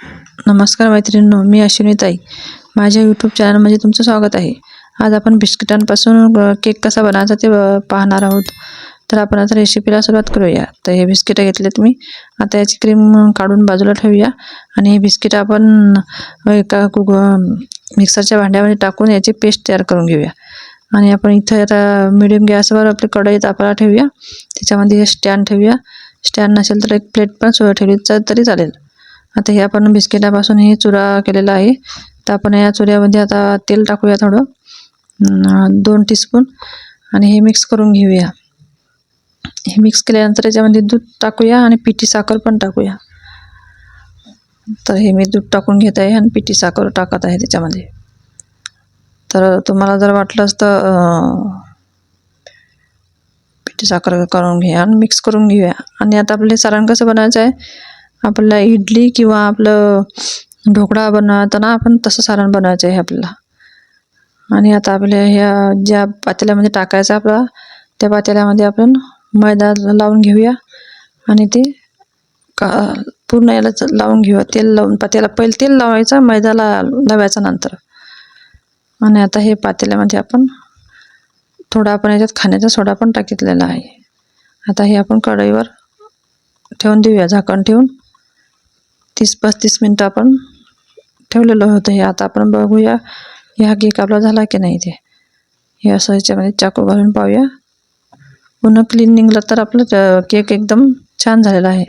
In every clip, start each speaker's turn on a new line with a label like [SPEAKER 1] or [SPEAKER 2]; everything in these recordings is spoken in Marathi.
[SPEAKER 1] नमस्कार मैत्रिणींनो, मी अश्विनीताई. माझ्या यूट्यूब चॅनलमध्ये तुमचं स्वागत आहे. आज आपण बिस्किटांपासून केक कसा बनायचा ते पाहणार आहोत. तर आपण आता रेसिपीला सुरुवात करूया. तर हे बिस्किटं घेतलेत मी. आता याची क्रीम काढून बाजूला ठेवूया आणि हे बिस्किट आपण एका मिक्सरच्या भांड्यामध्ये टाकून याची पेस्ट तयार करून घेऊया. आणि आपण इथं आता मिडियम गॅसवर आपली कढई तापायला ठेवूया. त्याच्यामध्ये स्टँड ठेवूया. स्टँड नसेल तर एक प्लेट पण ठेवली तरी चालेल. आता हे आपण बिस्किटापासून हे चुरा केलेला आहे. तर आपण या चुऱ्यामध्ये आता तेल टाकूया थोडं, 2 टीस्पून, आणि हे मिक्स करून घेऊया. हे मिक्स केल्यानंतर याच्यामध्ये दूध टाकूया आणि पिठी साखर पण टाकूया. तर हे मी दूध टाकून घेत आहे आणि पिठी साखर टाकत आहे त्याच्यामध्ये. तर तुम्हाला जर वाटलंच तर पिठी साखर करून घ्या आणि मिक्स करून घेऊया. आणि आता आपले सारण कसं बनायचं आहे, आपल्याला इडली किंवा आपलं ढोकळा बनवताना आपण तसं सारण बनवायचं आहे आपल्याला. आणि आता आपल्या ह्या ज्या पातेल्यामध्ये टाकायचं आपला, त्या पातेल्यामध्ये आपण मैदा लावून घेऊया आणि ते पूर्ण याला लावून घेऊया. तेल लावून पातेल्याला पहिले तेल लावायचं, मैदाला लावायचा नंतर. आणि आता हे पातेल्यामध्ये आपण थोडा आपण याच्यात खाण्याचा सोडा पण टाकितलेला आहे. आता हे आपण कढईवर ठेवून देऊया, झाकण ठेवून. 30-35 मिनटं आपण ठेवलेलं होतं. हे आता आपण बघूया ह्या केक आपला झाला की नाही ते. हे असं याच्यामध्ये चाकू घालून पाहूया. पुन्हा क्लीन निघलं तर आपलं केक एकदम छान झालेला आहे.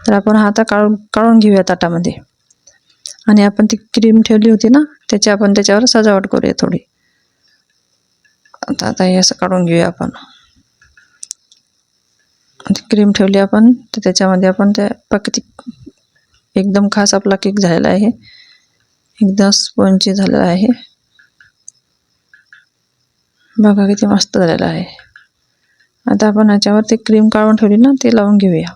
[SPEAKER 1] तर आपण हा आता काढून घेऊया ताटामध्ये. आणि आपण ती क्रीम ठेवली होती ना, आपण त्याच्यावर सजावट करूया थोडी. आता हे असं काढून घेऊया आपण. क्रीम ठेवली आपण, तर त्याच्यामध्ये आपण त्या एकदम खास आपला केक झालेला आहे. एकदम स्पंजी झालेला आहे. बघा किती मस्त झालेला आहे. आता आपण याच्यावर ती क्रीम काढून ठेवली ना, ते लावून घेऊया.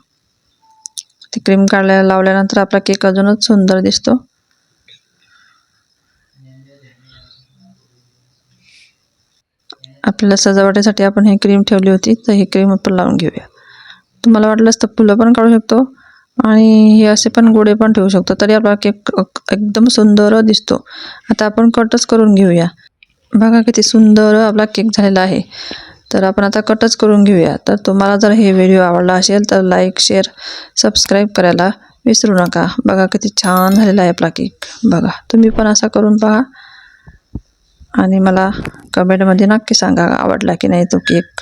[SPEAKER 1] ती क्रीम लावल्यानंतर आपला केक अजूनच सुंदर दिसतो. आपल्याला सजावटीसाठी आपण ही क्रीम ठेवली होती, तर ही क्रीम आपण लावून घेऊया. तुम्हाला वाटलंच तर फुलं पण काढू शकतो आणि हे असे पण गोळे पण ठेवू शकतो, तरी आपला केक एकदम सुंदर दिसतो. आता आपण कटच करून घेऊया. बघा किती सुंदर आपला केक झालेला आहे. तर आपण आता कटच करून घेऊया. तर तुम्हाला जर हे व्हिडिओ आवडला असेल तर लाईक, शेअर, सबस्क्राईब करायला विसरू नका. बघा किती छान झालेला आहे आपला केक. बघा, तुम्ही पण असा करून पहा आणि मला कमेंटमध्ये नक्की सांगा आवडला की नाही तो केक.